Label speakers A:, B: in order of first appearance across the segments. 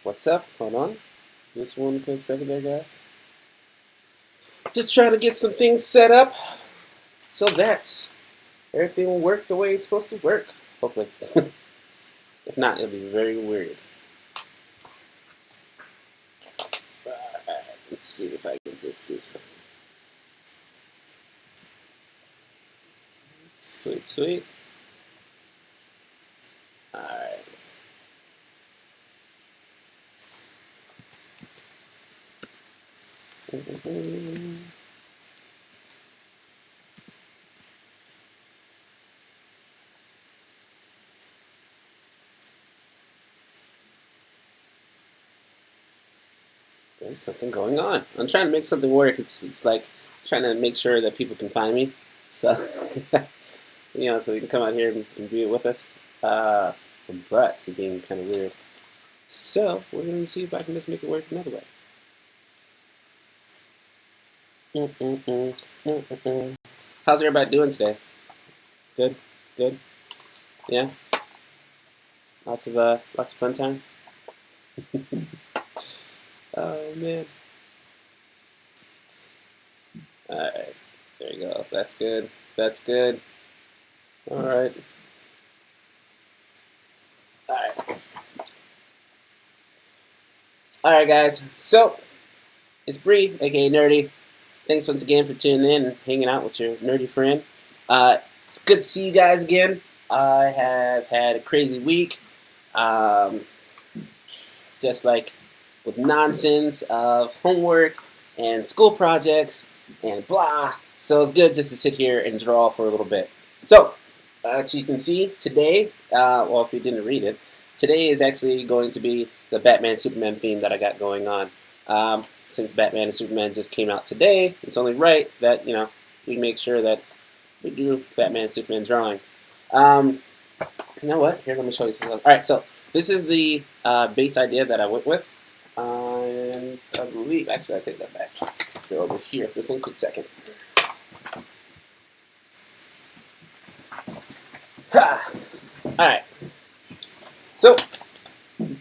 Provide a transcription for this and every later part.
A: What's up? Hold on. Just one quick second there, guys. Just trying to get some things set up so that everything will work the way it's supposed to work. Hopefully. If not, it'll be very weird. Let's see if I can just do something. Sweet, sweet. Alright. There's something going on. I'm trying to make something work. It's like trying to make sure that people can find me. So, so you can come out here and view it with us. But it's being kind of weird. So, we're going to see if I can just make it work another way. How's everybody doing today? Good? Good? Yeah? Lots of fun time? Oh, man. Alright. There you go. That's good. That's good. Alright. Alright. Alright, guys. So, it's Bree, aka Nerdy. Thanks once again for tuning in and hanging out with your nerdy friend. It's good to see you guys again. I have had a crazy week. Just like with nonsense of homework and school projects and blah. So it's good just to sit here and draw for a little bit. So, as you can see, today, well, if you didn't read it, today is actually going to be the Batman-Superman theme that I got going on. Since Batman and Superman just came out today, it's only right that, we make sure that we do Batman and Superman drawing. You know what? Here, let me show you something. Alright, so this is the base idea that I went with. And I believe, actually, I take that back. Go over here. Just one quick second. Alright. So,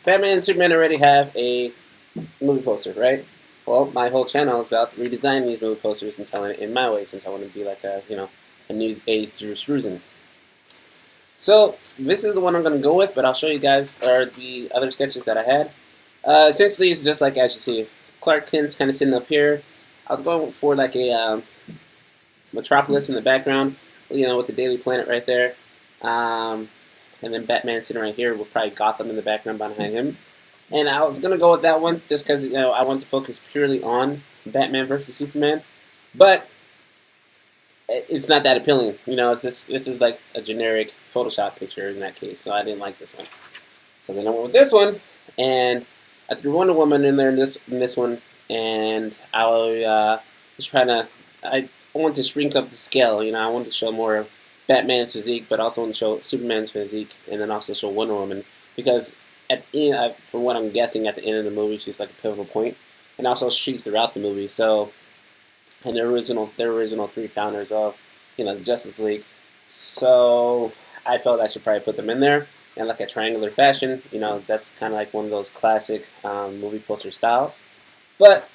A: Batman and Superman already have a movie poster, right? Well, my whole channel is about redesigning these movie posters and telling it in my way, since I want to be like a new age Drew Struzan. So, this is the one I'm going to go with, but I'll show you guys the other sketches that I had. Essentially, it's just like, as you see, Clark Kent's kind of sitting up here. I was going for like a Metropolis in the background, with the Daily Planet right there. And then Batman sitting right here with probably Gotham in the background behind him. And I was going to go with that one just because, I want to focus purely on Batman versus Superman. But it's not that appealing. This is like a generic Photoshop picture in that case, so I didn't like this one. So then I went with this one, and I threw Wonder Woman in there in this one, and I was trying to, I wanted to shrink up the scale. I wanted to show more of Batman's physique, but also want to show Superman's physique, and then also show Wonder Woman, because from what I'm guessing, at the end of the movie, she's like a pivotal point, and also she's throughout the movie. So, and they're original three founders of, the Justice League. So I felt I should probably put them in there in like a triangular fashion. That's kind of like one of those classic movie poster styles. But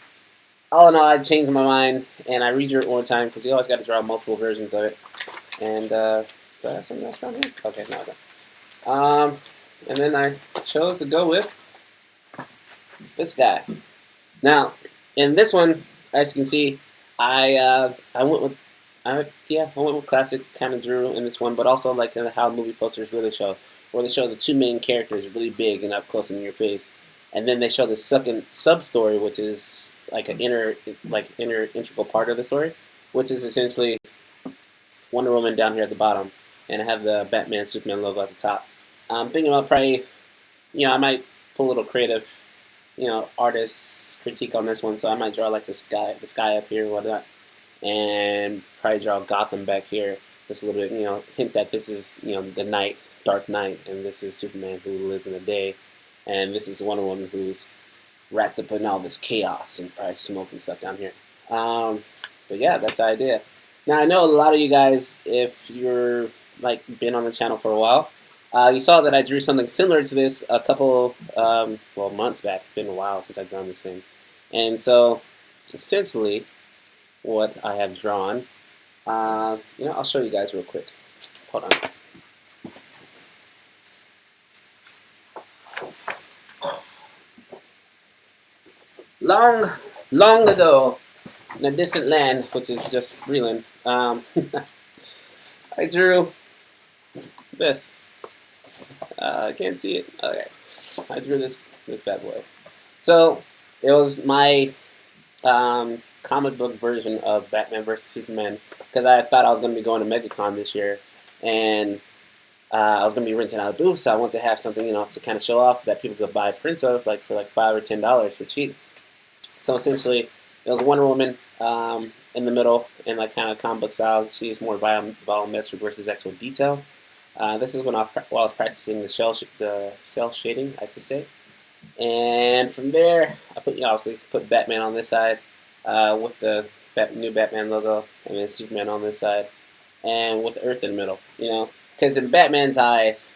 A: all in all, I changed my mind and I redrew it one time because you always got to draw multiple versions of it. And do I have something else around here? Okay, no, I don't. And then I chose to go with this guy. Now, in this one, as you can see, I went with classic kind of Drew in this one, but also like how movie posters really show, where they show the two main characters really big and up close in your face, and then they show the second sub story, which is like an inner integral part of the story, which is essentially Wonder Woman down here at the bottom, and I have the Batman Superman logo at the top. I'm thinking about probably, I might put a little creative, artist critique on this one, so I might draw like the sky up here and whatnot, and probably draw Gotham back here, just a little bit, hint that this is, the night, dark night, and this is Superman who lives in the day, and this is Wonder Woman who's wrapped up in all this chaos and probably smoke and stuff down here. But yeah, that's the idea. Now I know a lot of you guys, if you're like been on the channel for a while, you saw that I drew something similar to this a couple months back. It's been a while since I've drawn this thing, and so essentially what I have drawn, I'll show you guys real quick. Hold on. Long ago, in a distant land, which is just Freeland, I drew this. I can't see it. Okay, I drew this bad boy. So it was my comic book version of Batman vs Superman, because I thought I was going to be going to MegaCon this year, and I was going to be renting out a booth, so I wanted to have something, to kind of show off that people could buy prints of, like for like $5 or $10 for cheap. So essentially, it was Wonder Woman in the middle, in like kind of comic book style. She is more volumetric versus actual detail. This is when I was practicing the cell shading, I have to say. And from there, I obviously put Batman on this side with the new Batman logo, and then Superman on this side, and with the Earth in the middle. Because in Batman's eyes,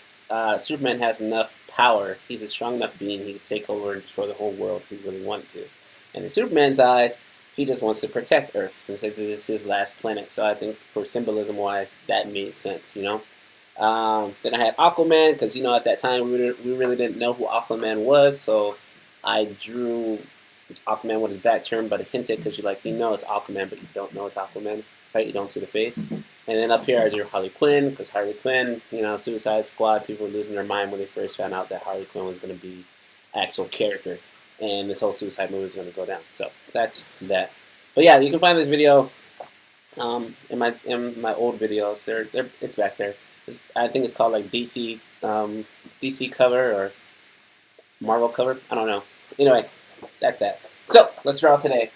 A: Superman has enough power. He's a strong enough being. He could take over and destroy the whole world if he really wanted to. And in Superman's eyes, he just wants to protect Earth, since this is his last planet. So I think for symbolism-wise, that made sense, Then I had Aquaman, because, at that time, we really didn't know who Aquaman was, so I drew Aquaman with his back turned, but I hinted, because it's Aquaman, but you don't know it's Aquaman, right? You don't see the face. And then up here, I drew Harley Quinn, because Harley Quinn, Suicide Squad, people were losing their mind when they first found out that Harley Quinn was going to be an actual character, and this whole Suicide movie is going to go down. So that's that. But yeah, you can find this video in my old videos. It's back there. I think it's called like DC cover or Marvel cover. I don't know. Anyway, that's that. So let's draw today.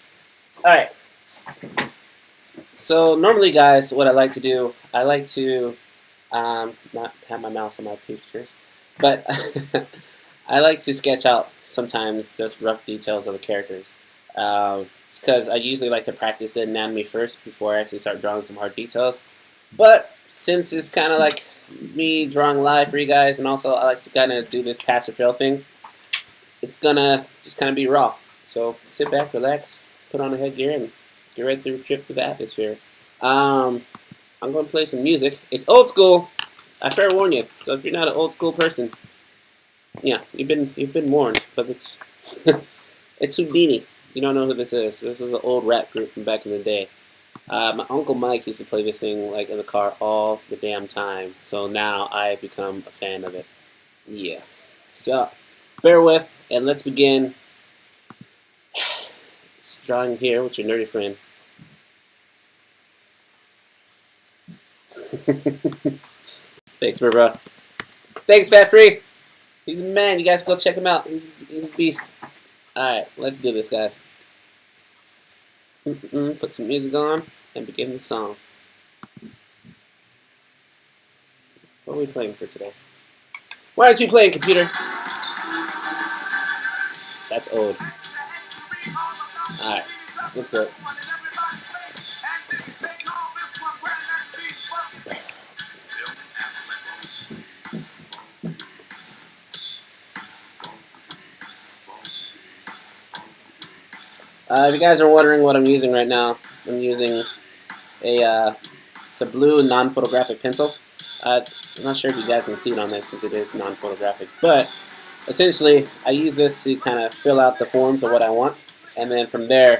A: All right. So normally, guys, what I like to do, I like to not have my mouse on my pictures, but I like to sketch out sometimes those rough details of the characters. It's because I usually like to practice the anatomy first before I actually start drawing some hard details. But since it's kind of like me drawing live for you guys, and also I like to kind of do this pass or fail thing, it's gonna just kind of be raw. So sit back, relax, put on a headgear, and get ready to trip through the atmosphere. I'm going to play some music. It's old school. I fair warn you. So if you're not an old school person, yeah, you've been warned. But it's it's Houdini. You don't know who this is. This is an old rap group from back in the day. My Uncle Mike used to play this thing like in the car all the damn time. So now I've become a fan of it. Yeah. So bear with, and let's begin. It's drawing here with your nerdy friend. Thanks, bro. Thanks, Fat Free. He's a man. You guys go check him out. He's a beast. Alright, let's do this, guys. Put some music on and begin the song. What are we playing for today? Why aren't you playing, computer? That's old. Alright, let's go. If you guys are wondering what I'm using right now, I'm using it's a blue non-photographic pencil. I'm not sure if you guys can see it on this since it is non-photographic, but essentially I use this to kind of fill out the forms of what I want, and then from there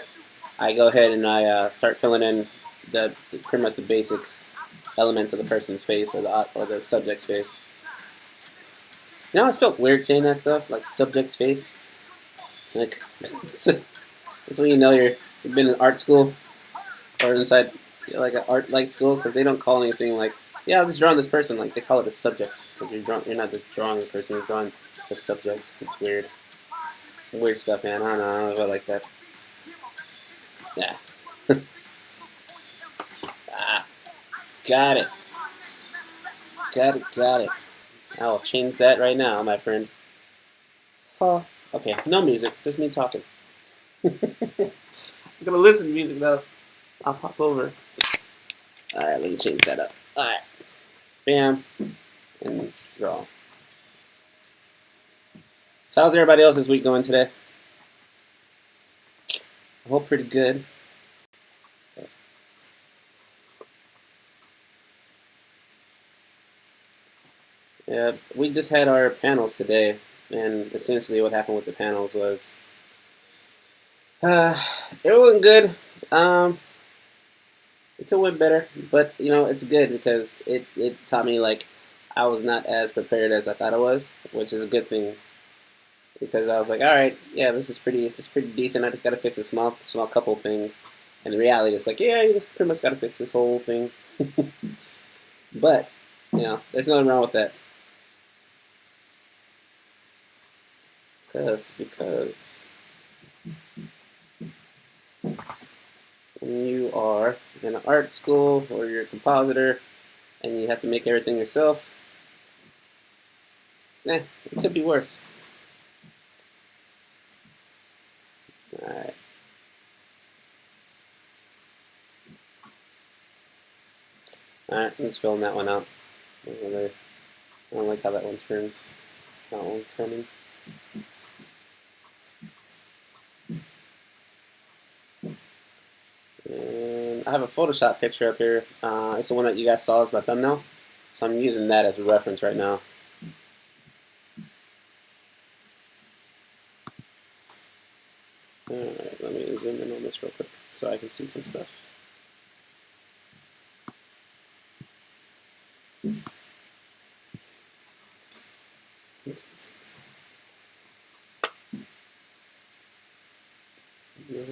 A: I go ahead and I start filling in pretty much the basic elements of the person's face or the subject's face. You know, it's felt weird saying that stuff, like subject's face. Like that's when you know you've been in art school or inside like an art-like school, because they don't call anything like, yeah, I was just drawing this person. Like, they call it a subject, because you're not just drawing the person, you're drawing the subject. It's weird. Weird stuff, man. I don't know about like that. Yeah. Got it. Got it. I will change that right now, my friend. Huh. Okay, no music, just me talking. I'm gonna listen to music though. I'll pop over. Alright, let me change that up. Alright. Bam. And draw. So how's everybody else's week going today? I hope pretty good. Yeah, we just had our panels today, and essentially what happened with the panels was it wasn't good. Um, it could have went better, but you know it's good because it taught me like I was not as prepared as I thought I was, which is a good thing because I was like, all right, yeah, it's pretty decent. I just got to fix a small couple of things, and in reality, it's like, yeah, you just pretty much got to fix this whole thing. But you know, there's nothing wrong with that because when you are in an art school or you're a compositor and you have to make everything yourself, it could be worse. Alright. Alright, let's fill that one out. I don't like how that one turns. That one's turning. And I have a Photoshop picture up here. It's the one that you guys saw as my thumbnail. So I'm using that as a reference right now. Alright, let me zoom in on this real quick so I can see some stuff.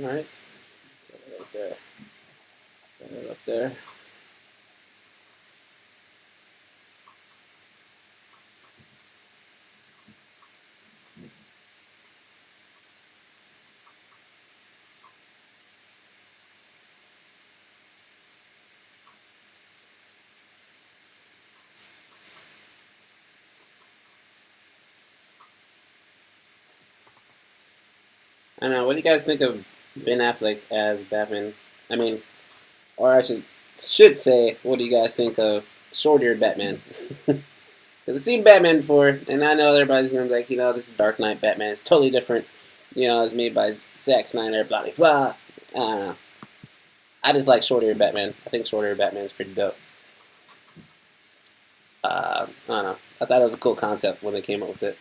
A: Alright. Put it right there. Put it up there. I don't know. What do you guys think of Ben Affleck as Batman? I mean, or I should say, what do you guys think of short-haired Batman? Because I've seen Batman before, and I know everybody's gonna be like, you know, this is Dark Knight Batman. It's totally different. You know, it's made by Zack Snyder. Blah blah blah. I don't know. I just like short-haired Batman. I think short-haired Batman is pretty dope. I don't know. I thought it was a cool concept when they came up with it.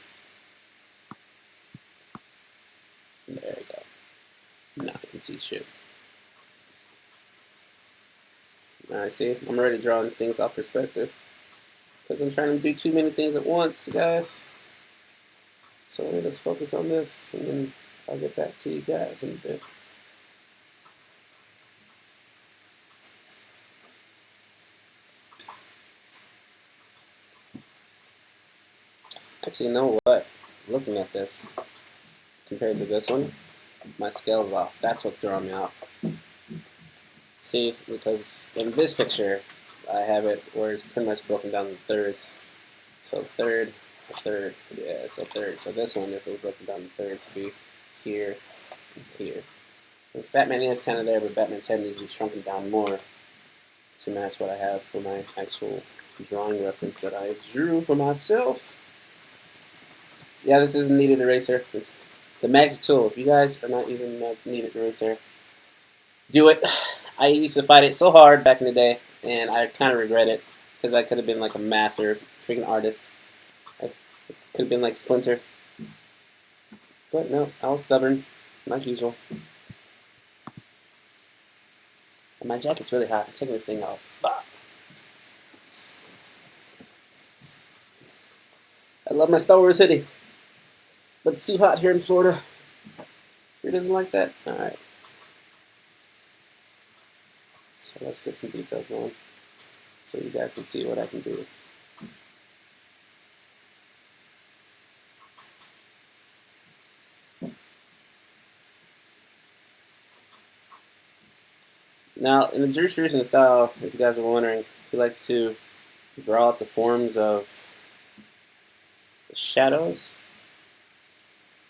A: There we go. Now I can see shit. Alright, see, I'm already drawing things off perspective. Because I'm trying to do too many things at once, guys. So let me just focus on this, and then I'll get back to you guys in a bit. Actually, you know what? Looking at this, compared to this one, my scale's off. That's what's throwing me off. See, because in this picture, I have it where it's pretty much broken down in thirds. So third, a third, yeah, it's a third. So this one, if it was broken down in thirds, would be here and here. Which Batman is kind of there, but Batman's head needs to be shrunken down more to match what I have for my actual drawing reference that I drew for myself. Yeah, this is a kneaded eraser. It's the magic tool. If you guys are not using the kneaded eraser, do it. I used to fight it so hard back in the day, and I kind of regret it because I could have been like a master freaking artist. I could have been like Splinter. But no, I was stubborn, like usual. And my jacket's really hot. I'm taking this thing off. Bah. I love my Star Wars hoodie, but it's too hot here in Florida. Who doesn't like that? Alright. So let's get some details going so you guys can see what I can do. Now, in the Drew Struzan style, if you guys are wondering, he likes to draw out the forms of the shadows.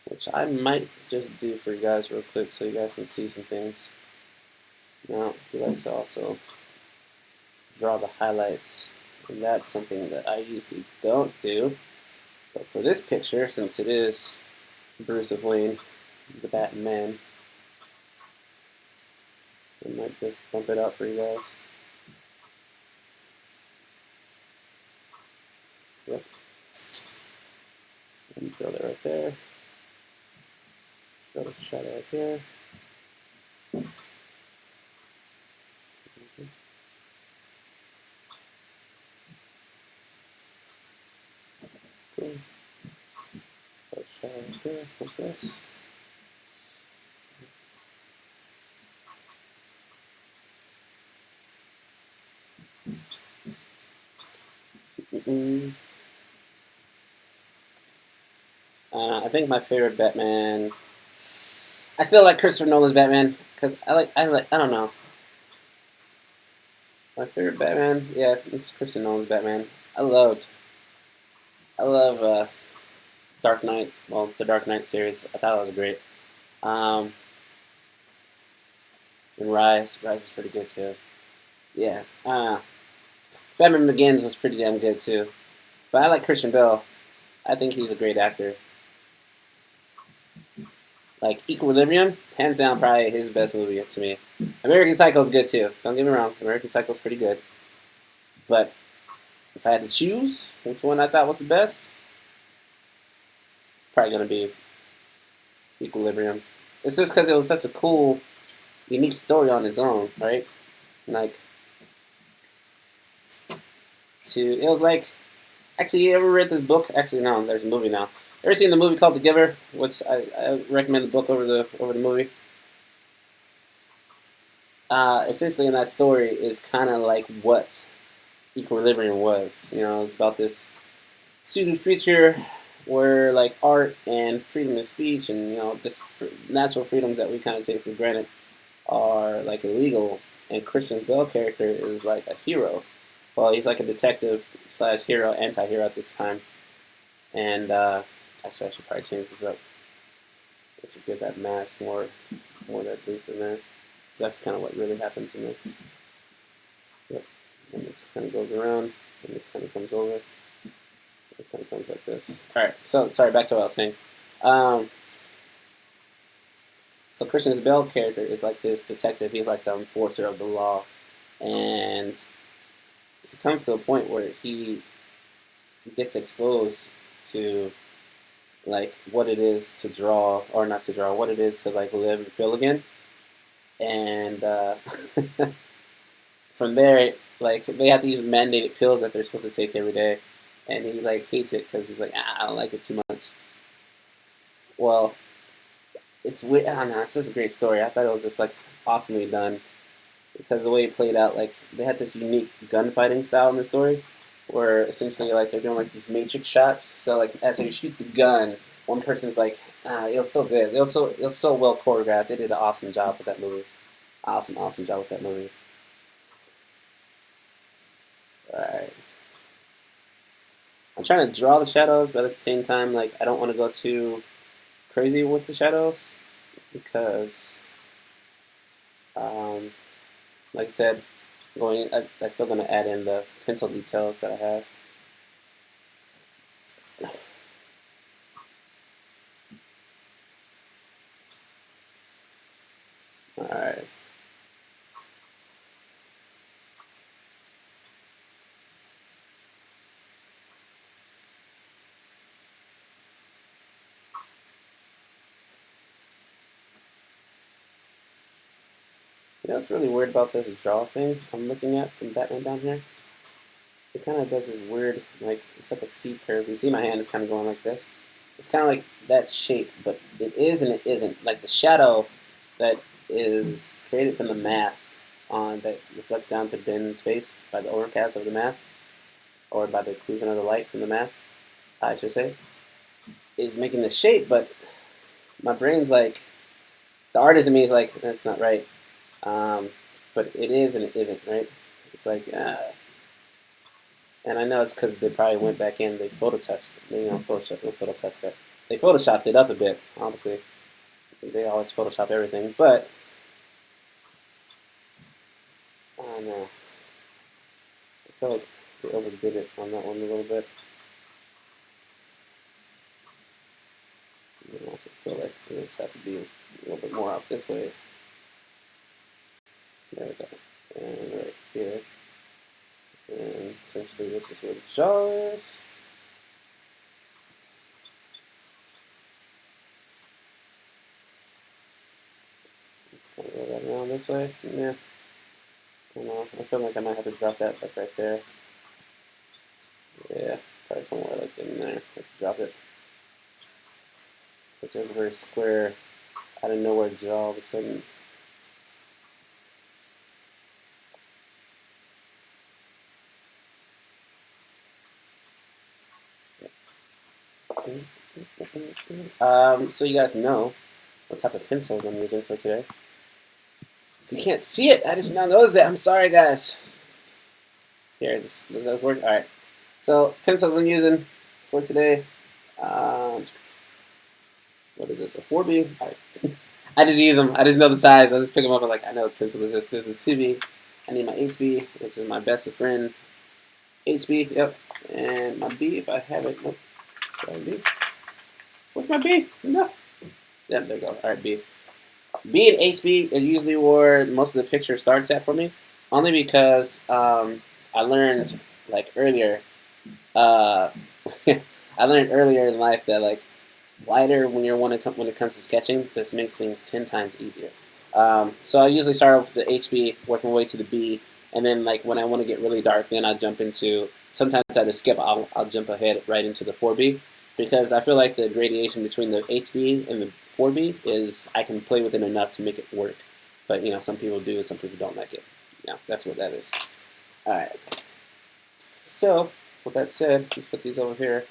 A: which I might just do for you guys real quick so you guys can see some things. Now, he likes to also draw the highlights, and that's something that I usually don't do. But for this picture, since it is Bruce Wayne, the Batman, I might just bump it out for you guys. Yep. And throw that right there. Throw the shadow right here. Cool. Throw the shadow right there, like this. I think my favorite Batman. I still like Christopher Nolan's Batman because I don't know. My favorite Batman, yeah, it's Christopher Nolan's Batman. I loved, I love Dark Knight. Well, the Dark Knight series. I thought it was great. Um, and Rise is pretty good too. Yeah, Batman Begins was pretty damn good too. But I like Christian Bale. I think he's a great actor. Like Equilibrium, hands down, probably his best movie to me. American Psycho is good too. Don't get me wrong, American Psycho is pretty good. But if I had to choose which one I thought was the best, it's probably gonna be Equilibrium. It's just because it was such a cool, unique story on its own, right? Like, it was like, actually, you ever read this book? Actually, no, there's a movie now. Ever seen the movie called The Giver? Which I recommend the book over the movie. Essentially, in that story is kind of like what Equilibrium was. You know, it's about this pseudo future where like art and freedom of speech and this natural freedoms that we kind of take for granted are like illegal. And Christian Bale character is like a hero. Well, he's like a detective slash hero, anti-hero at this time. And actually, I should probably change this up. Let's get that mask more that deep in there. Because that's kind of what really happens in this. Yep. And this kind of goes around, and this kind of comes over. It kind of comes like this. All right. So sorry, back to what I was saying. So Christian Bale character is like this detective. He's like the enforcer of the law, and he comes to a point where he gets exposed to like what it is to draw or not to draw, what it is to like live and feel again, and from there, like they have these mandated pills that they're supposed to take every day, and he like hates it because he's like, I don't like it too much. Well, it's weird. I don't know. It's just a great story. I thought it was just like awesomely done because the way it played out, like they had this unique gunfighting style in the story, where essentially like they're doing like these matrix shots. So like as they shoot the gun, one person's like, it was so good. It was so well choreographed. They did an awesome job with that movie. Awesome job with that movie. All right. I'm trying to draw the shadows, but at the same time, like I don't want to go too crazy with the shadows because, like I said, I'm still going to add in the pencil details that I have. All right. You know what's really weird about this draw thing I'm looking at from Batman down here? It kind of does this weird, like, it's like a C curve. You see my hand is kind of going like this. It's kind of like that shape, but it is and it isn't. Like the shadow that is created from the mask that reflects down to Ben's face by the overcast of the mask, or by the occlusion of the light from the mask, I should say, is making the shape, but my brain's like, the artist in me is like, that's not right. But it is and it isn't, right? It's like, and I know it's because they probably went back in, they phototouched, Photoshop will phototouch that. They photoshopped it up a bit, obviously. They always Photoshop everything, but I don't know. I feel like they overdid it on that one a little bit. I also feel like this has to be a little bit more out this way. There we go. And right here. And essentially this is where the jaw is. Let's kind of go that around this way. Yeah. I don't know. I feel like I might have to drop that like right there. Yeah, probably somewhere like in there. Drop it. It's a very square, out of nowhere jaw all of a sudden. So you guys know what type of pencils I'm using for today. If you can't see it, I just now noticed that. I'm sorry, guys. Here, does that work? All right. So pencils I'm using for today. What is this? A 4B? All right. I just use them. I just know the size. I just pick them up and like I know what pencil is this. This is 2B. I need my HB, which is my best friend. HB, yep. And my B, if I have it. Nope. Sorry, B. Where's my B? No. Yep, there you go. All right, B. B and HB are usually where most of the picture starts at for me, only because I learned like earlier. Uh, I learned earlier in life that like lighter when when it comes to sketching, this makes things 10 times easier. So I usually start off with the HB, work my way to the B, and then like when I want to get really dark, then I jump into. Sometimes I just skip. I'll jump ahead right into the 4B because I feel like the gradation between the HB and the 4B is I can play with it enough to make it work. But you know, some people do, some people don't like it. Yeah, that's what that is. All right. So with that said, let's put these over here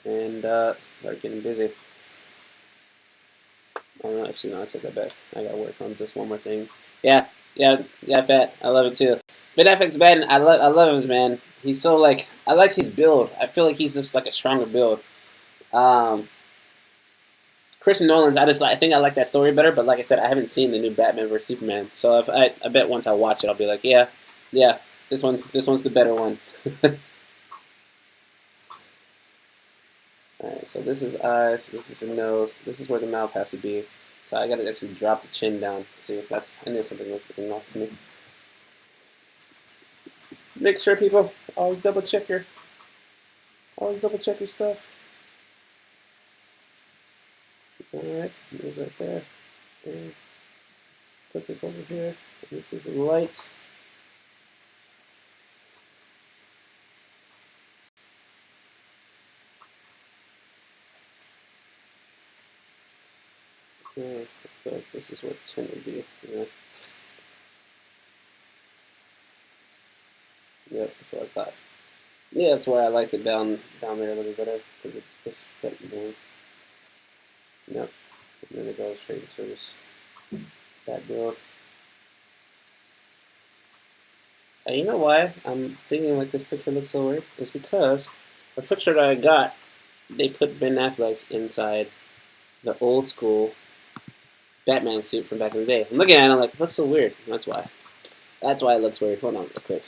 A: and start getting busy. Oh, no, actually, no, I take that back. I gotta work on just one more thing. Yeah, Fat. I love it too. Ben Affleck's Ben. I love him, man. He's so like, I like his build. I feel like he's just like a stronger build. Um, Christian Nolan's, I think I like that story better. But like I said, I haven't seen the new Batman vs Superman. So if I bet once I watch it, I'll be like, yeah, this one's the better one. Alright, so this is eyes, this is the nose, this is where the mouth has to be. So I gotta actually drop the chin down. See if that's, I knew something was looking off to me. Make sure, people, always double check your stuff. Alright, move right there. And put this over here. This is the light. Yeah, I feel like this is what chin would be. Yeah. Yep, that's what I thought. Yeah, that's why I liked it down there a little better, because it just fit more. Yep. And then it goes straight into this that door. And you know why I'm thinking like this picture looks so weird? It's because the picture that I got, they put Ben Affleck inside the old school Batman suit from back in the day. I'm looking at it, I'm like, it looks so weird. That's why. That's why it looks weird. Hold on, real quick.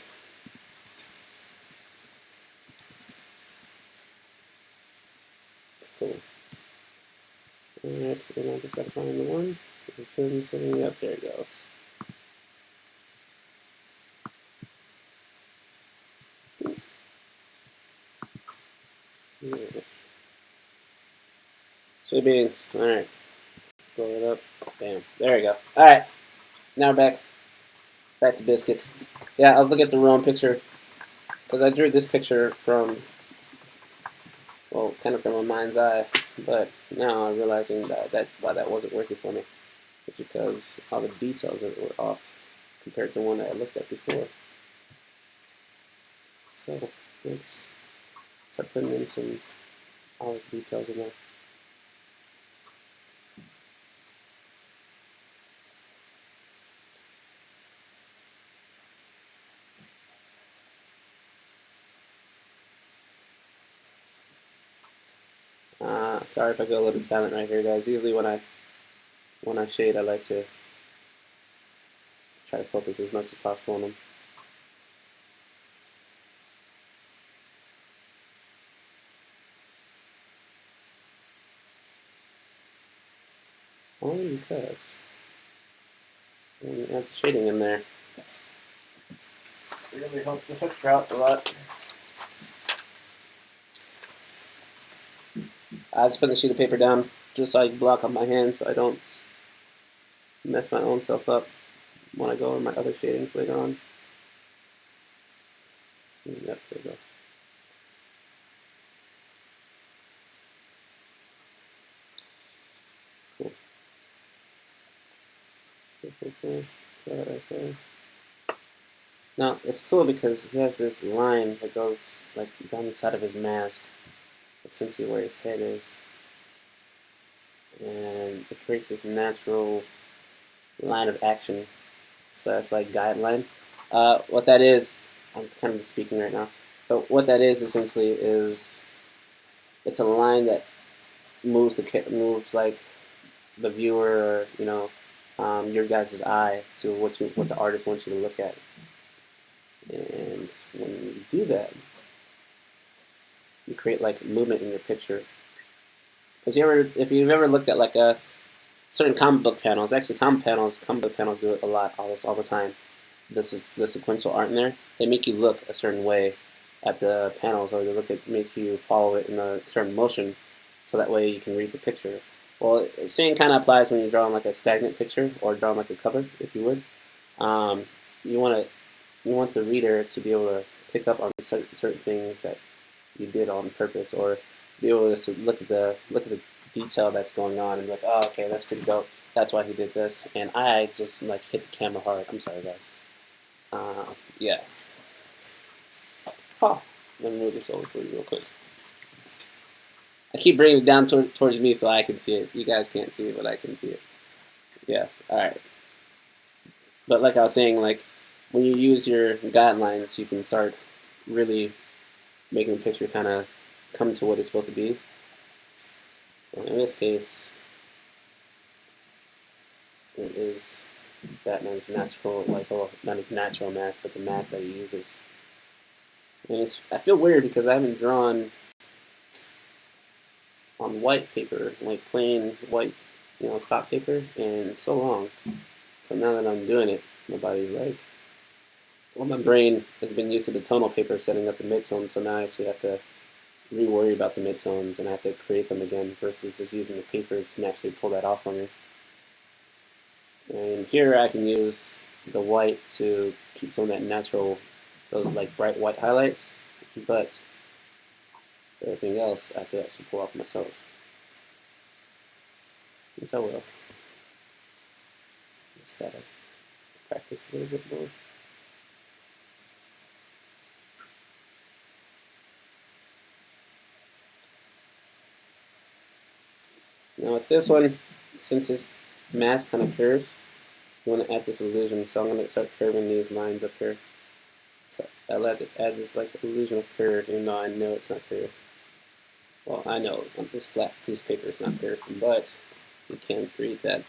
A: Cool. Alright, then I just gotta find the one. Film setting up. There it goes. Yeah. Sweet beans. Alright. Blow it up. Bam. There we go. Alright. Now we're back. Back to biscuits. Yeah, I was looking at the wrong picture. Because I drew this picture from, well, kind of from my mind's eye. But now I'm realizing that why that wasn't working for me. It's because all the details of it were off compared to one that I looked at before. So let's start putting in some all those details in there. Sorry if I go a little bit silent right here, guys. Usually when I shade, I like to try to focus as much as possible on them. Only because when you add the shading in there, it really helps the picture out a lot. I just put the sheet of paper down just so I can block off my hand so I don't mess my own self up when I go over my other shadings later on. Yep, there we go. Cool. Right there. Now, it's cool because he has this line that goes like down the side of his mask, essentially where his head is. And it creates this natural line of action slash like guideline. What that is, I'm kind of speaking right now, but what that is essentially is it's a line that moves like the viewer or your guys' eye to what the artist wants you to look at. And when you do that, you create like movement in your picture. Because if you've ever looked at like a certain comic book panels, actually comic book panels do it a lot, almost all the time. This is the sequential art in there. They make you look a certain way at the panels, or they make you follow it in a certain motion, so that way you can read the picture. Well, the same kind of applies when you're drawing like a stagnant picture or drawing like a cover, if you would. You want the reader to be able to pick up on certain things that you did on purpose, or be able to look at the detail that's going on and be like, oh, okay, that's pretty dope. That's why he did this, and I just like hit the camera hard. I'm sorry, guys. Yeah. Huh. Let me move this over to you real quick. I keep bringing it down towards me so I can see it. You guys can't see it, but I can see it. Yeah. All right. But like I was saying, like when you use your guidelines, you can start really making the picture kind of come to what it's supposed to be. And in this case, it is Batman's natural, not his natural mask, but the mask that he uses. And I feel weird because I haven't drawn on white paper, like plain white, stock paper, in so long. So now that I'm doing it, my body's like, well, my brain has been used to the tonal paper setting up the midtones, so now I actually have to re-worry about the midtones and I have to create them again versus just using the paper to naturally pull that off on me. And here I can use the white to keep some of that natural, those like bright white highlights, but everything else I have to actually pull off myself, which I will. Just gotta practice a little bit more. Now with this one, since his mask kind of curves, you want to add this illusion, so I'm going to start curving these lines up here. So I let it add this like illusion of curve, even though I know it's not curved. Well, I know this flat piece of paper is not curved, but you can create that.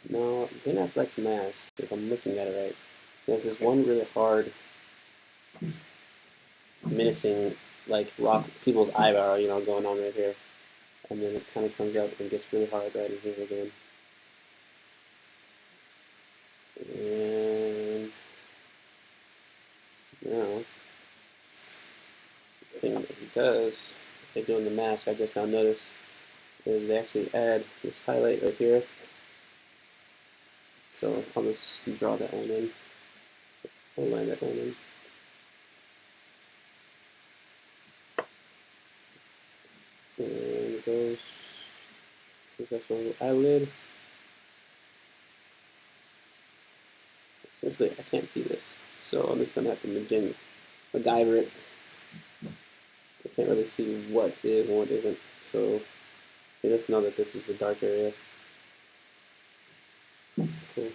A: Now, then I flex mask, if I'm looking at it right. There's this one really hard, menacing, like rock people's eyebrow, going on right here. And then it kind of comes out and gets really hard right in here again. And now, the thing that he does, they're doing the mask, I just now notice, is they actually add this highlight right here. So I'll just draw that one in. I'll line that one in. And it goes that one eyelid. Essentially, I can't see this, so I'm just gonna have to MacGyver it. I can't really see what is and what isn't, so you just know that this is the dark area. Cool.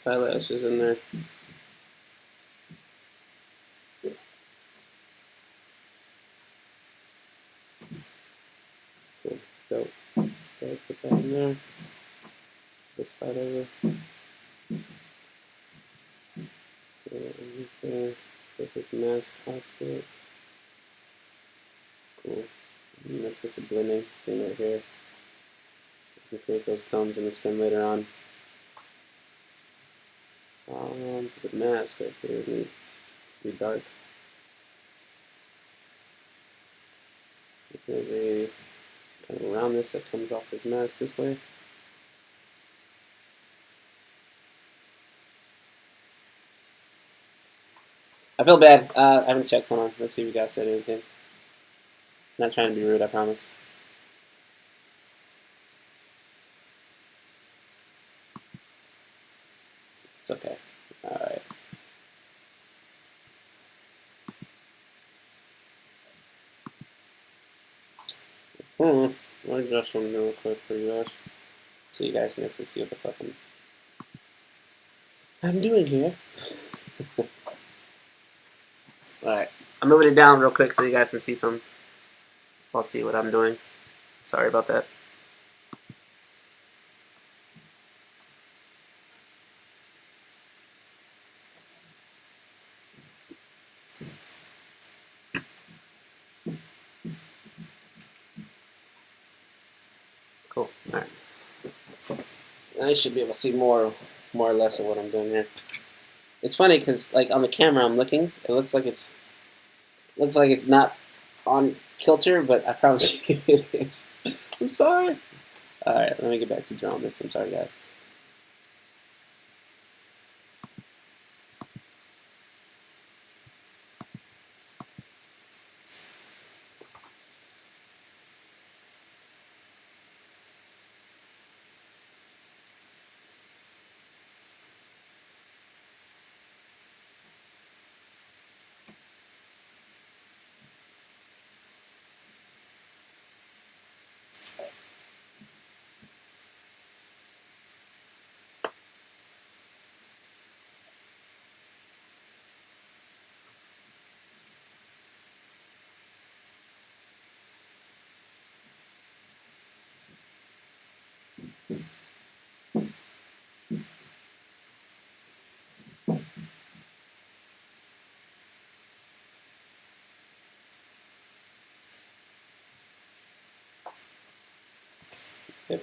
A: eyelashes in there. Cool. Dope. Okay, put that in there. This part over. Okay. Perfect mask offset. Cool. And that's just a blending thing right here. You can create those tones in the skin later on. The mask right here needs to be dark. There's a kind of roundness that comes off his mask this way. I feel bad. I haven't checked. Hold on. Let's see if you guys said anything. Not trying to be rude, I promise. It's okay. Alright. I'll adjust one real quick for you guys. So you guys can actually see what the fuck I'm doing here. Alright. I'm moving it down real quick so you guys can see some. I'll see what I'm doing. Sorry about that. Cool. Alright. I should be able to see more or less of what I'm doing here. It's funny because like on the camera I'm looking, it looks like it's not on kilter, but I promise you it is. I'm sorry. Alright, let me get back to drawing this. I'm sorry guys.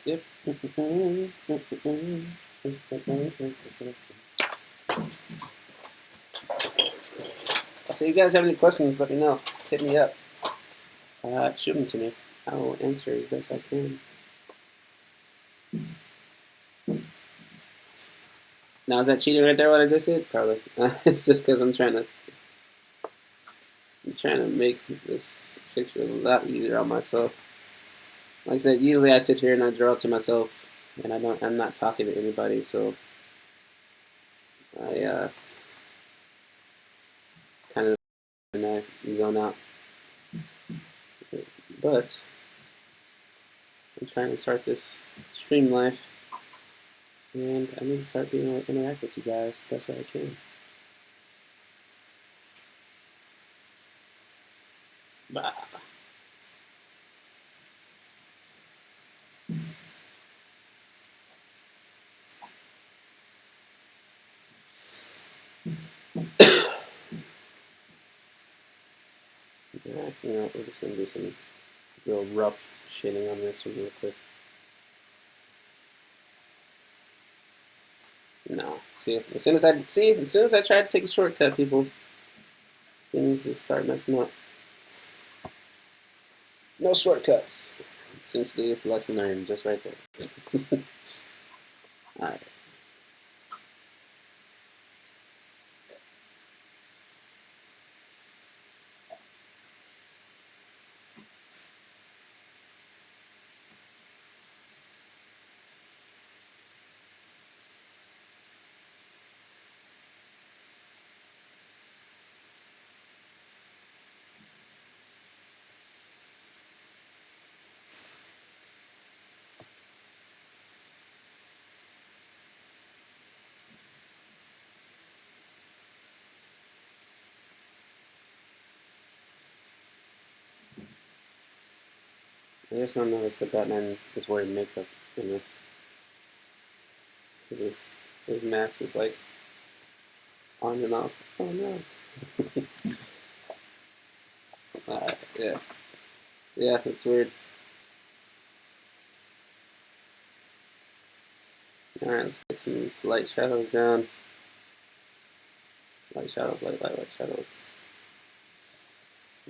A: Yep. So you guys have any questions, let me know. Hit me up. Shoot them to me. I will answer as best I can. Now, is that cheating right there what I just did? Probably. It's just because I'm trying to make this picture a lot easier on myself. Like I said, usually I sit here and I draw to myself, and I'm not talking to anybody, so I kind of zone out. But I'm trying to start this stream life, and I need to start being able to interact with you guys the best way I can. Bah. Yeah, you know, we're just gonna do some real rough shading on this real quick. No, see, as soon as I try to take a shortcut, people, things just start messing up. No shortcuts. Essentially, lesson learned, just right there. All right. I just don't notice that Batman is wearing makeup in this. Because his mask is like on and off. Oh no. Yeah. Yeah, it's weird. Alright, let's get some of these light shadows down. Light shadows, light shadows.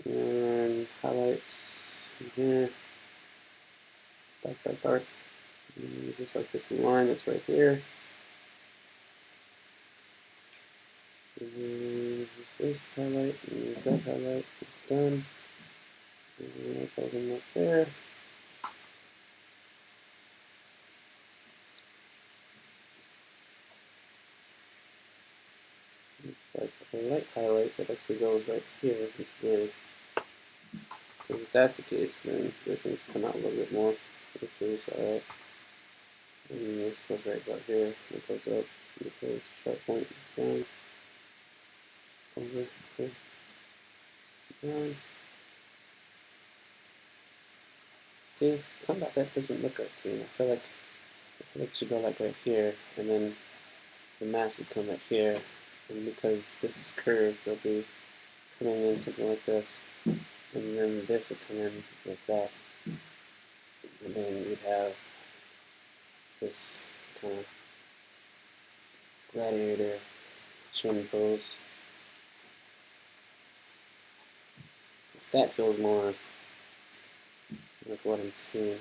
A: And highlights here. Dark. And just like this line that's right here. And then use this highlight and use that highlight. It's done. And then that goes in up there. Like a light highlight that actually goes right here. It's weird. Because if that's the case, then this needs to come out a little bit more, which is alright. And then this goes right about here. It goes up. It goes sharp point down. Over. Okay. Down. See, something about that doesn't look right to me. I feel like it should go like right here, and then the mask would come right here. And because this is curved, it'll be coming in something like this. And then this would come in like that. And then you'd have this kind of gladiator chin pose. That feels more like what I'm seeing.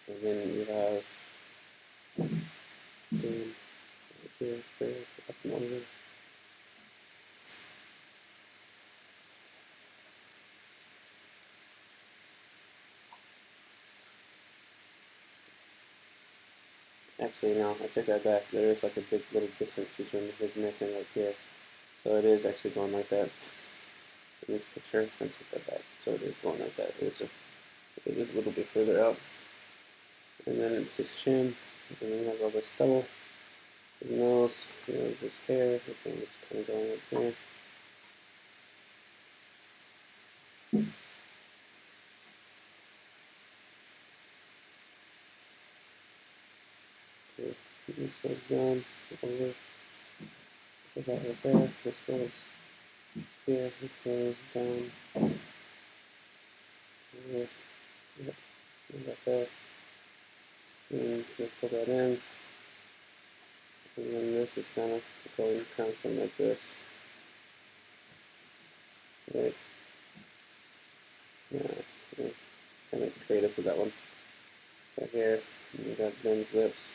A: And then you have down here, up and over. Actually, no, I take that back. There is like a big little distance between his neck and right here. So it is actually going like that. In this picture, I take that back. So it is going like that. It is a little bit further out. And then it's his chin. And then he has all this stubble. His nose, his hair. Everything is kind of going right there. Okay. This goes down, over. Put that right there. This goes here. This goes down. Here. Yep. Like that. And we'll put that in. And then this is kind of going kind of something like this. Right. Yeah. Kind of creative with that one. Right here. And we got Ben's lips.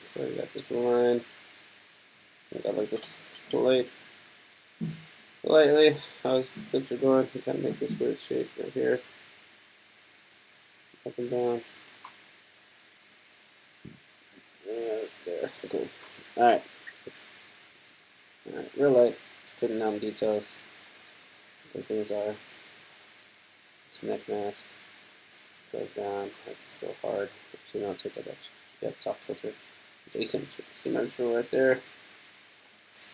A: So we got this line. We got like this lightly. How's the picture going? We kind of make this weird shape right here. Up and down. There. Cool. Alright. Alright, real light. Just putting down details. Where things are. This neck mask. Goes down. That's still hard. Actually, no, take that back. Yep, top filter. It's asymmetrical right there.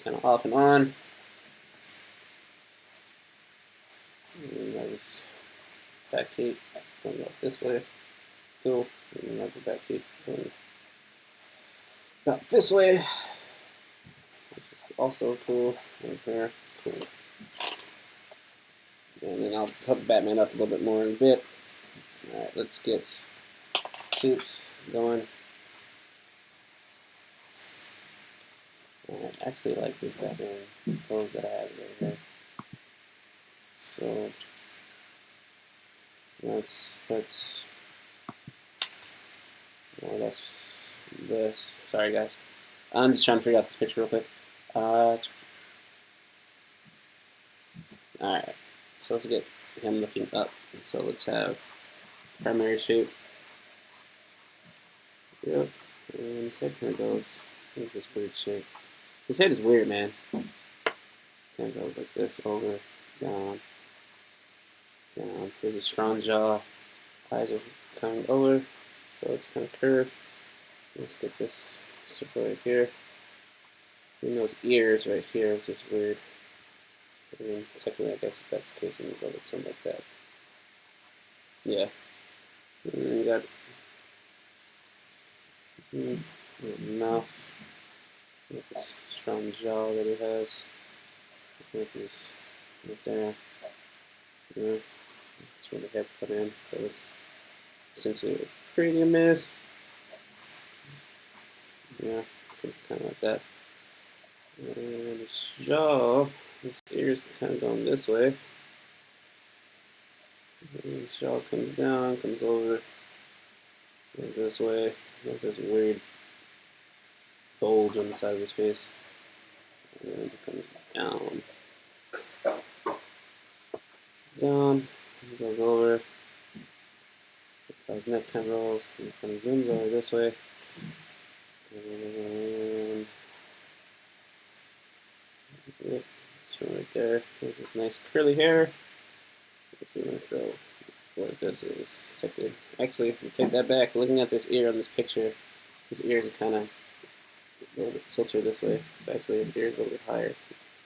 A: Kind of off and on. And that was back cape going up this way. Cool. And another back cape going up this way. Which is also cool. Right there. Cool. And then I'll put Batman up a little bit more in a bit. Alright, let's get suits going. I actually like this Batman pose that I have right here. So let's put this. Sorry guys. I'm just trying to figure out this picture real quick. Alright, so let's get him looking up. So let's have primary shape. Yep, and his head kind of goes, there's this weird shape. His head is weird, man. Kind of goes like this, over, down, down. There's a strong jaw. Eyes are coming over, so it's kind of curved. Let's get this circle right here. And those ears right here, which is weird. I mean, technically, I guess if that's the case, then you go with something like that. Yeah. And then you got mouth. Look at this strong jaw that it has. This is right there. Yeah. That's where the head cut in. So it's essentially a cranium is. Yeah, something kind of like that. And his jaw, his ears kind of going this way. And his jaw comes down, comes over, goes this way. There's this weird bulge on the side of his face. And then it comes down. Down, it goes over. His neck kind of rolls, and kind of zooms over this way. And yep, it's right there. There's this nice curly hair. If you want to throw what this is, technically. Actually, we take that back. Looking at this ear on this picture, his ears are kind of a little bit tilted this way. So actually, his ear is a little bit higher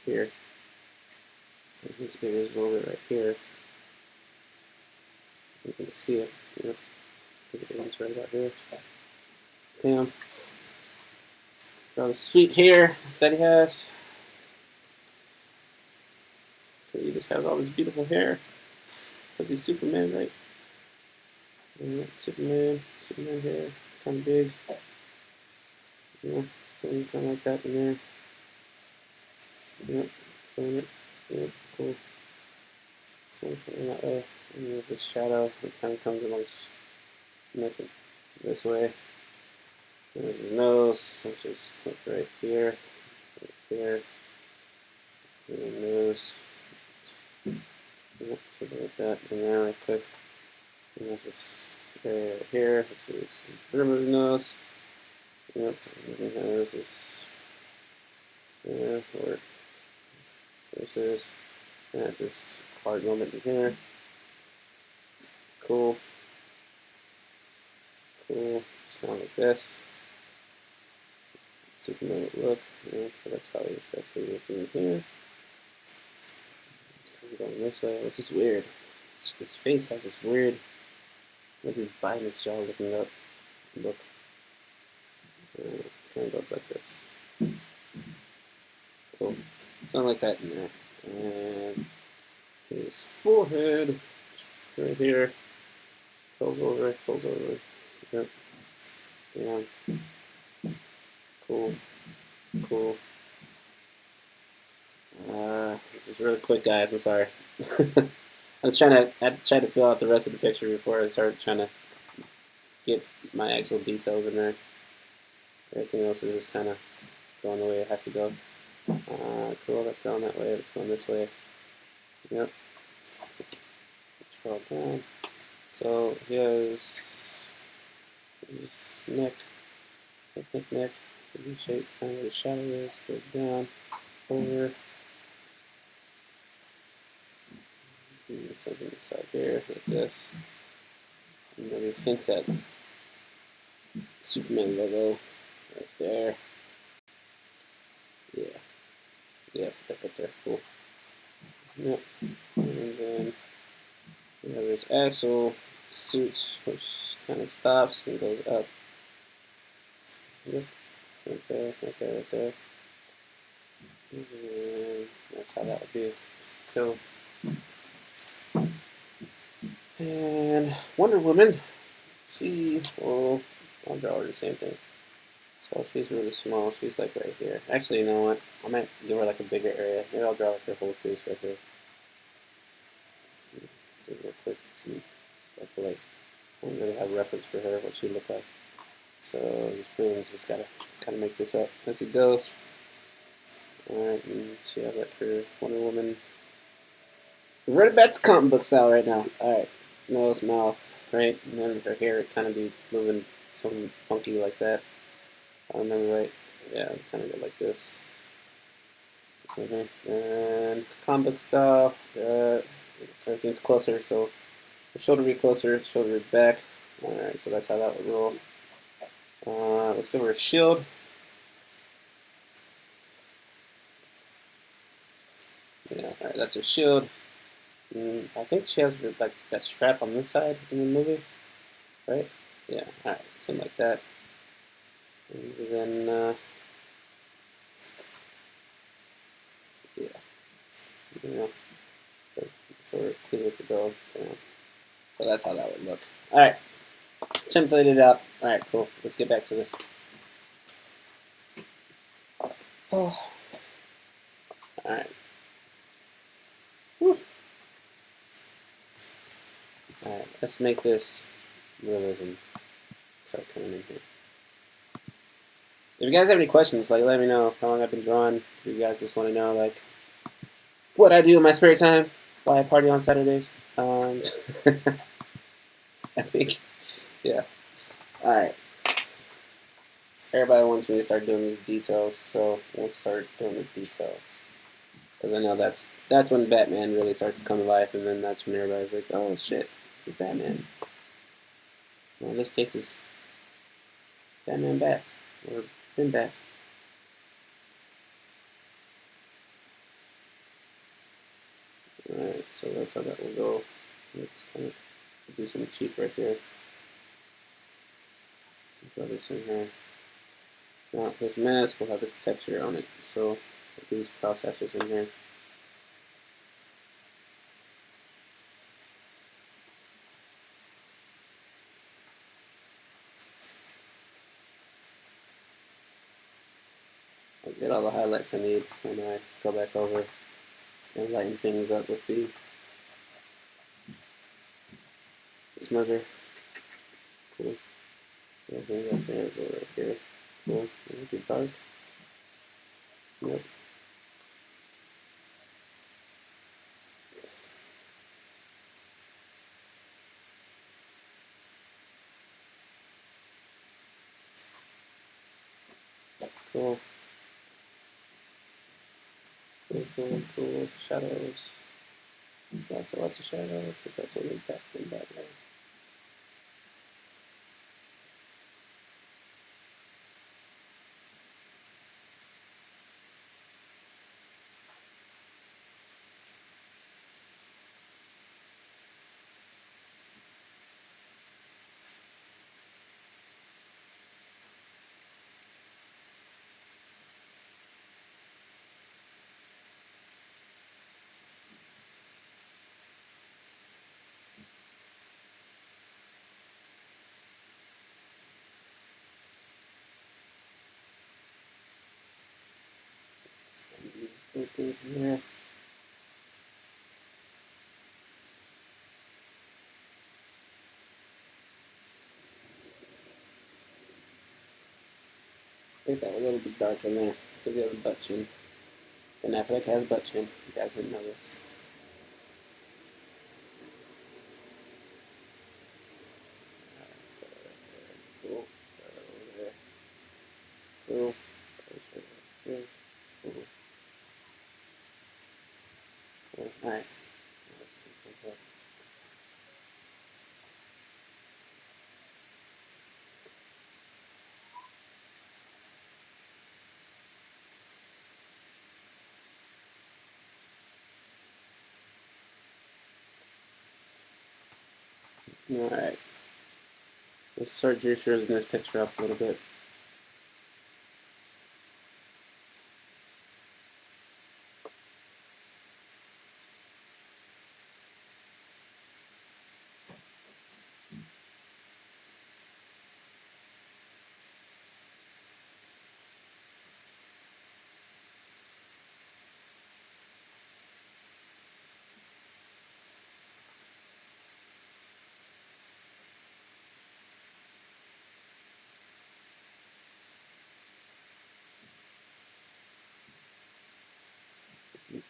A: here. And his ear is a little bit right here. You can see it. Yep. It's right about here. Bam. Got the sweet hair that he has. He just has all this beautiful hair. Because he's Superman, right? Yeah, Superman hair, kind of big. Yeah, something kind of like that in there. Yep, doing it. Yep, cool. So coming that way. And there's this shadow that kind of comes along neck this way. There's his nose, which is like right here, right here. And the nose. Yep, something like that in there real quick. And there's this area right here, which is the brim of his nose. Yep, and then there's this there where this is. And there's this hard moment in here. Cool. Cool. It's kind of like this. Superman would look. Yeah, but that's how he's actually looking in here. It's kind of going this way, which is weird. His face has this weird, like he's biting his jaw looking up. Look. Kind of goes like this. Cool. Something like that in there. And his forehead, right here, pulls over. Yep. Yeah. Cool. Cool. This is really quick, guys. I'm sorry. I tried to fill out the rest of the picture before I started trying to get my actual details in there. Everything else is just kind of going the way it has to go. Cool, that's going that way. It's going this way. Yep. Scroll down. So here's his neck. Neck. The shape, kind of where the shadow is. Goes down, over. And something inside here, like this. And then we hint at Superman logo right there. Yeah. Yep, right there. Cool. Yep. And then we have this actual suit, which kind of stops and goes up. Yep. Right there. And that's how that would be. Cool. And Wonder Woman, I'll draw her the same thing. So she's really small. She's like right here. Actually, you know what? I might give her like a bigger area. Maybe I'll draw like her whole face right here. Do it real quick. See, like I don't really have a reference for her, what she looked like. So this Bruins just gotta kind of make this up as he goes. Alright, and she has like her Wonder Woman. We're right back to comic book style right now. Alright, nose, mouth, right? And then her hair kind of be moving something funky like that. If I remember right. Yeah, kind of go like this. And comic book style, everything's closer, so the shoulder be closer, shoulder be back. Alright, so that's how that would roll. Let's go over a shield. Yeah, alright, her shield. I think she has like that strap on this side in the movie, right? Yeah. All right, something like that. And then yeah, you know, so we're clean with the dough. So that's how that would look. All right, template it out. All right, cool. Let's get back to this. Oh. All right. Woo. All right, let's make this realism start coming in here. If you guys have any questions, like let me know how long I've been drawing. If you guys just want to know like what I do in my spare time, why I party on Saturdays. I think, yeah. All right. Everybody wants me to start doing these details, so let's start doing the details. Because I know that's when Batman really starts to come to life, and then that's when everybody's like, oh shit, this is Batman. Well, in this case, it's Batman Bat, or Ben Bat. Alright, so that's how that will go. Let's kind of do some cheap right here. Throw this in here. Now, this mask will have this texture on it, so put these cross hatches in here. I'll get all the highlights I need when I go back over and lighten things up with the smudger. Cool. Yeah, bring it up there, go right here. Cool. It'll be dark. Yep. Cool. Cool. Shadows. Lots of shadows, because that's what we got from that way. These things in here. Make that a little bit darker in there because he has a butt chin. Ben Affleck has a butt chin. You guys didn't know this. Cool. Over there. Cool. Cool. Cool. Alright. Alright. Let's start juicing this picture up a little bit.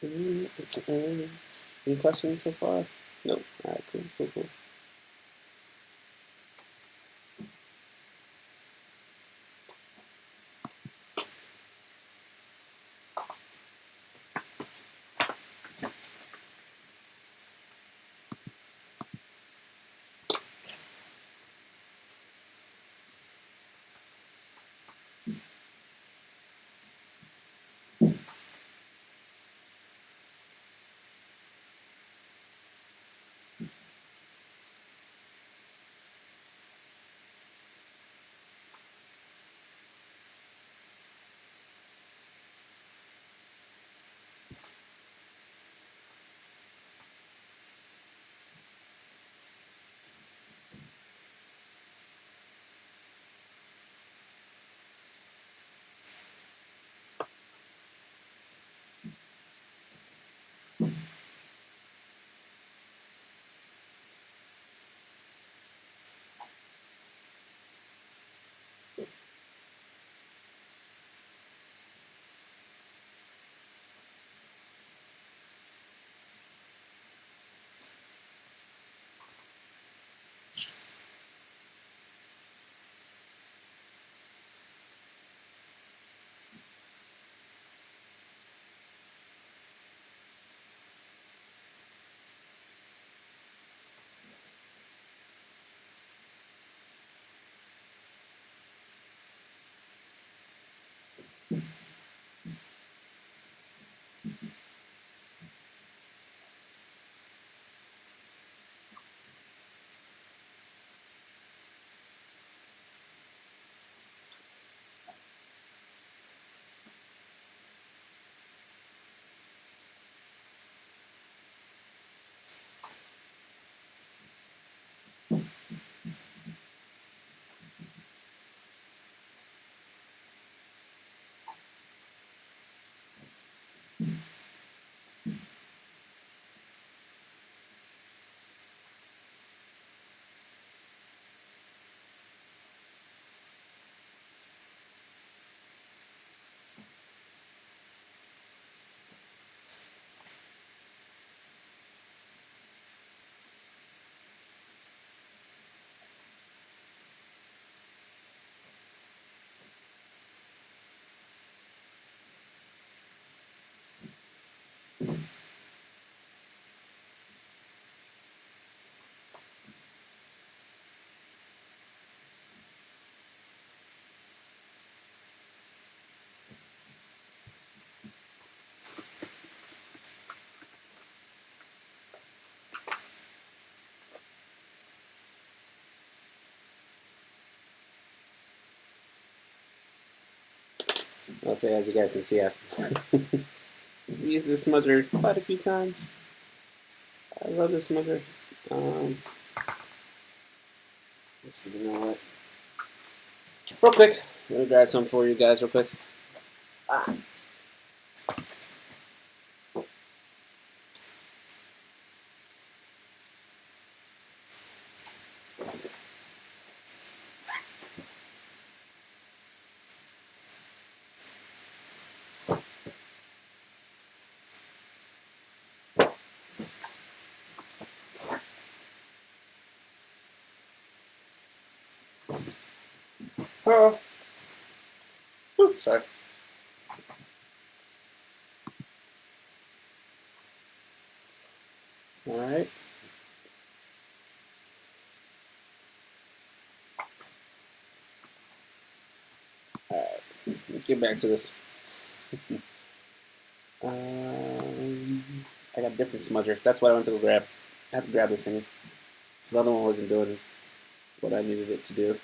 A: Any questions so far? Nope. Alright, cool. I'll say, as you guys can see, I've used this smudger quite a few times. I love this smudger. Let's see, you know what? Real quick, let me grab some for you guys real quick. Ah. Oh. Oops, sorry. All right. All right. Let's get back to this. I got a different smudger. That's what I went to go grab. I had to grab this thing. The other one wasn't doing what I needed it to do.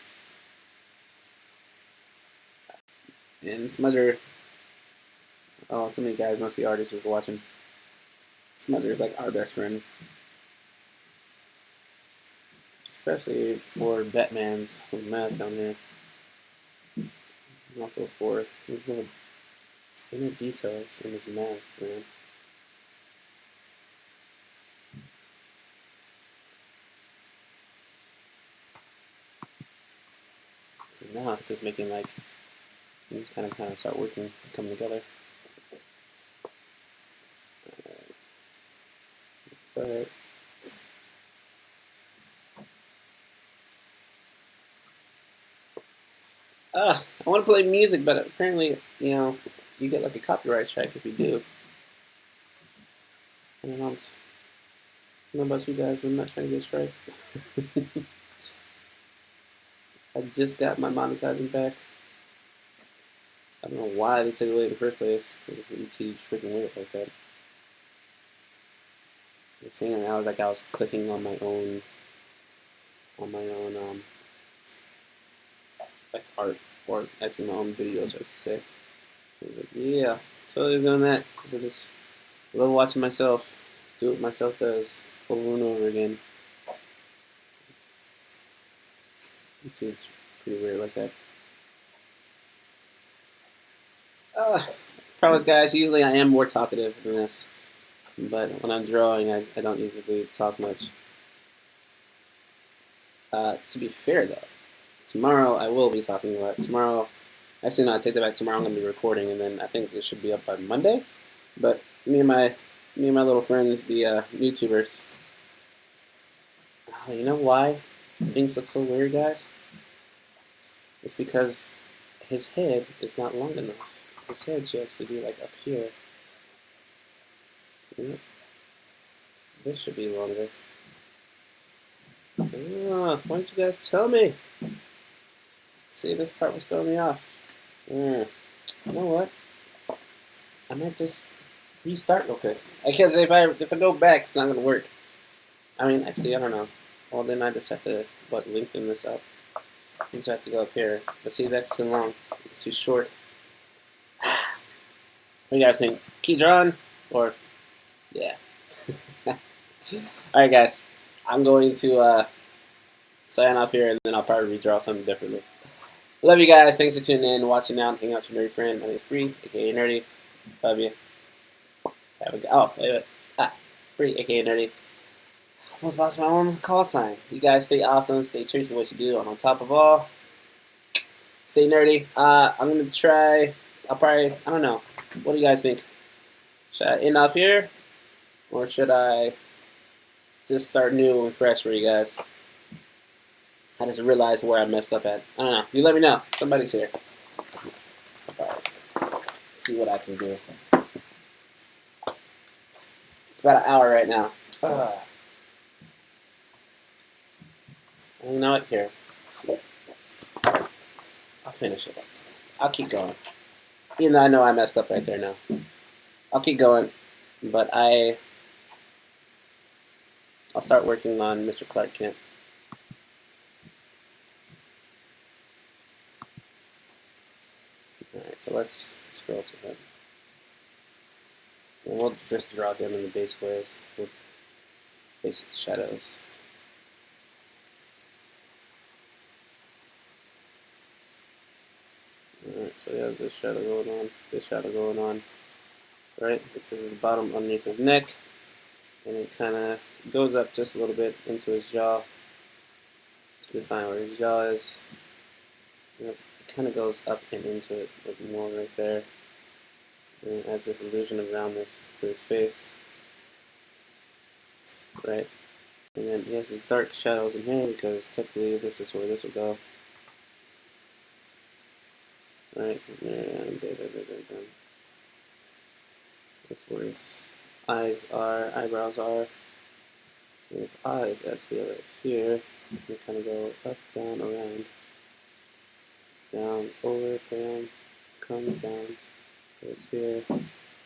A: And smudger. Oh, so many guys must be artists who are watching. Smudger is like our best friend. Especially for Batman's mask down here. And also for these little inner details in his mask, man. And now it's just making like things kind of start working, coming together. But I want to play music, but apparently, you know, you get like a copyright strike if you do. I don't know about you guys, but I'm not trying to get a strike. I just got my monetizing back. I don't know why they took it away in the first place. It was ET freaking weird like that. I'm saying it now like I was clicking on my own like art, or actually my own videos, I should say. I was like, yeah, totally doing that because I just love watching myself do what myself does over and over again. YouTube's pretty weird like that. Promise, guys, usually I am more talkative than this, but when I'm drawing, I don't usually talk much. To be fair, though, tomorrow I will be talking about tomorrow. Actually, no, I take that back. Tomorrow I'm gonna be recording, and then I think it should be up by Monday. But me and my little friends, the YouTubers. You know why things look so weird, guys? It's because his head is not long enough. His head should actually be like up here. This should be longer. Why don't you guys tell me? See, this part was throwing me off. You know what? I might just restart real quick. Because if I go back, it's not gonna work. I mean, actually, I don't know. Well, then I just have to lengthen this up. And so I have to go up here. But see, that's too long. It's too short. What do you guys think? Keep drawing, or yeah. All right, guys. I'm going to sign off here, and then I'll probably redraw something differently. Love you guys. Thanks for tuning in, watching out, and hanging out with your nerdy friend. My name is Bree, aka Nerdy. Love you. Have a good. Oh, wait. Bree, aka Nerdy. Almost lost my own call sign. You guys stay awesome. Stay true to what you do. And on top of all, stay nerdy. I'm gonna try. I don't know. What do you guys think? Should I end off here, or should I just start new and fresh for you guys? I just realized where I messed up at. I don't know. You let me know. Somebody's here. Alright. See what I can do. It's about an hour right now. You know what? Here. I'll finish it. I'll keep going. Even though I know I messed up right there now. I'll keep going. But I'll start working on Mr. Clark Kent. Alright, so let's scroll to him. And we'll just draw him in the basic ways with basic shadows. Alright, so he has this shadow going on, this shadow going on. Right? This is the bottom underneath his neck, and it kind of goes up just a little bit into his jaw to define where his jaw is. And it kind of goes up and into it a bit more right there. And it adds this illusion of roundness to his face. Right? And then he has his dark shadows in here because technically this is where this would go. Right? And that's where his eyes are, eyebrows are. And his eyes actually are right here. They kind of go up, down, around. Down, over, down, comes down, goes here,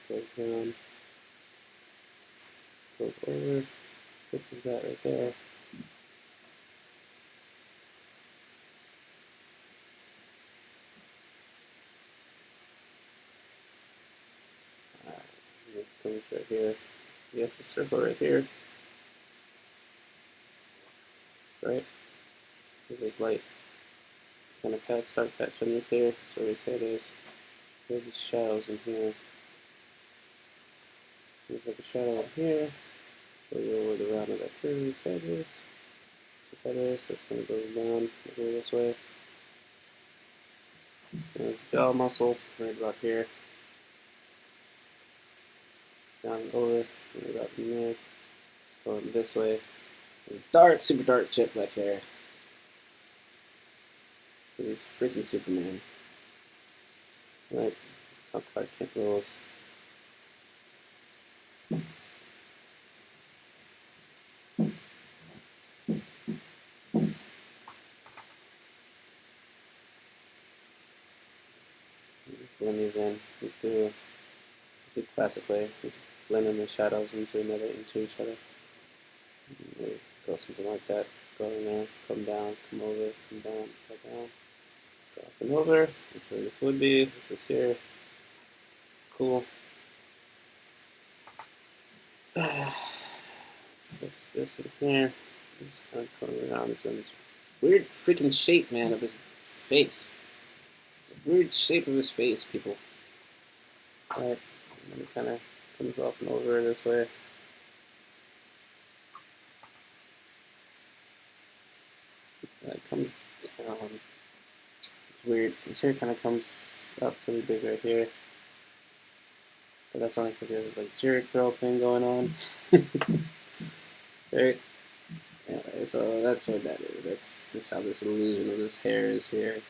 A: goes down, goes over, fixes that right there. It comes right here. You have to circle right here, right? This is light. Kind of patch, dark patch underneath here. That's where his head is. There's the shadows in here. There's like a shadow in here. Show you where the round of that curve his head is. So that is, that's going to go down over this way. And the jaw muscle right about here. Down and over, and about from there. Going this way. There's dark, super dark jet black hair. He's freaking Superman. Right? Talk about Kent rules. Blend these in. Let's do classic way. Just blending the shadows into each other. Maybe go something like that. Go in there, come down, come over, come down, go down, go up and over. That's where this would be. This is here. Cool. Fix this in here. Just kind of coming around into this weird freaking shape, man, of his face. Weird shape of his face, people. Right. And then it kind of comes off and over this way. It comes down. It's weird. His hair kind of comes up really big right here. But that's only because he has this like jerry curl thing going on. Right? Anyway, so that's what that is. That's how this illusion of this hair is here.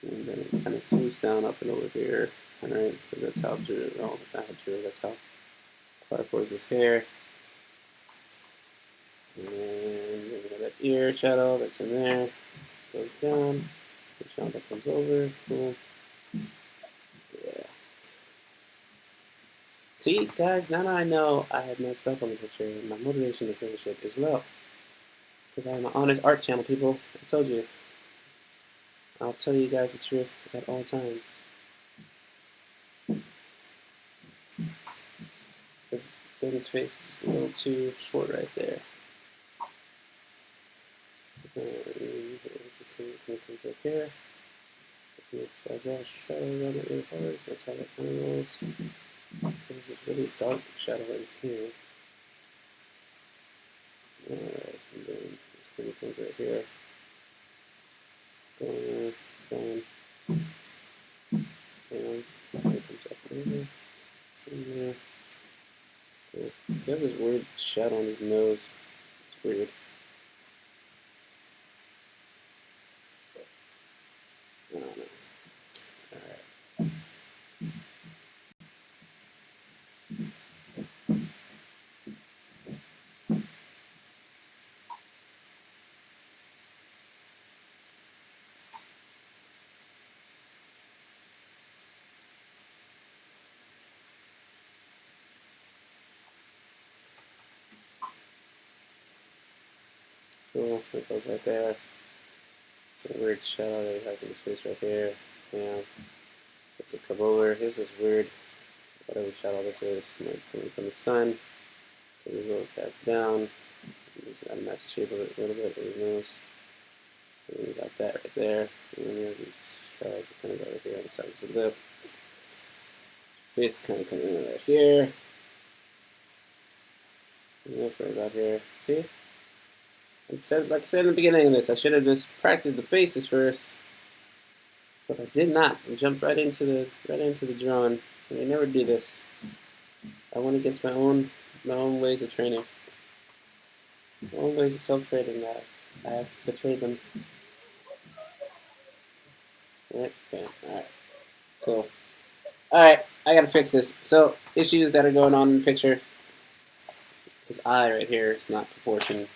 A: And then it kind of swoops down up and over here. Alright, because that's how Drew, oh, that's not how Drew, that's how Clark wears his hair. And then there's another ear shadow that's in there. Goes down. The shadow that comes over. Cool. Yeah. See, guys, now that I know I had messed up on the picture, my motivation to finish it is low. Because I'm an honest art channel, people. I told you. I'll tell you guys the truth at all times. Because Baby's face is just a little too short right there. This is going to come up here. If I draw a shadow around it really hard, that's how that kind of rolls. There's a really dark shadow in here. Alright, and then this kind of comes right here. Going there, down, down, it comes up over, from there. Cool. He has this weird shadow on his nose. It's weird. I don't know. Alright. Cool. It goes right there. Some weird shadow that he has in his face right here. Yeah. So come over. This is weird. Whatever shadow this is, coming from the sun. Put his little cast down. Just gotta match the shape of it a little bit with his nose. And we got that right there. And then we have these shadows that kind of go right here on the side of his lip. Face kind of coming in right here. Yep, right about here. See? Like I said in the beginning of this, I should have just practiced the faces first, but I did not. I jumped right into the drawing, and I never do this. I went against my own ways of training, my own ways of self-training. That I have betrayed them. Right? Okay. All right. Cool. All right. I gotta fix this. So issues that are going on in the picture. His eye right here is not proportioned.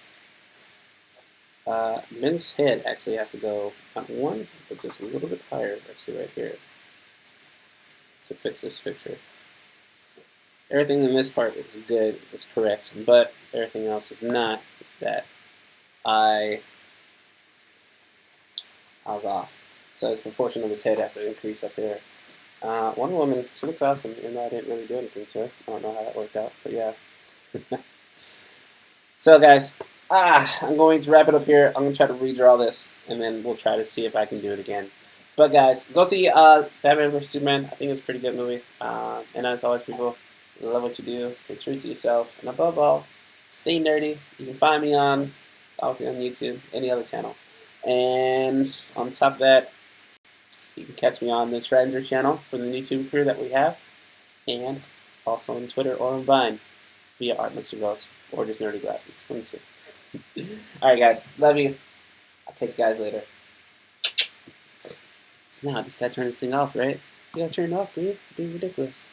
A: Min's head actually has to go not one, but just a little bit higher, actually right here, to fix this picture. Everything in this part is good, it's correct, but everything else is not. It's that I was off. So his proportion of his head has to increase up here. One woman, she looks awesome, even though I didn't really do anything to her. I don't know how that worked out, but yeah. So guys, I'm going to wrap it up here. I'm going to try to redraw this, and then we'll try to see if I can do it again. But guys, go see Batman vs. Superman. I think it's a pretty good movie. And as always, people, love what you do. Stay true to yourself. And above all, stay nerdy. You can find me obviously on YouTube, any other channel. And on top of that, you can catch me on the Stranger channel for the YouTube crew that we have. And also on Twitter or on Vine via Art Mixer Girls. Or just nerdy glasses. One of the two. Alright guys, love you. I'll catch you guys later. Now I just gotta turn this thing off, right? You gotta turn it off, dude. Being ridiculous.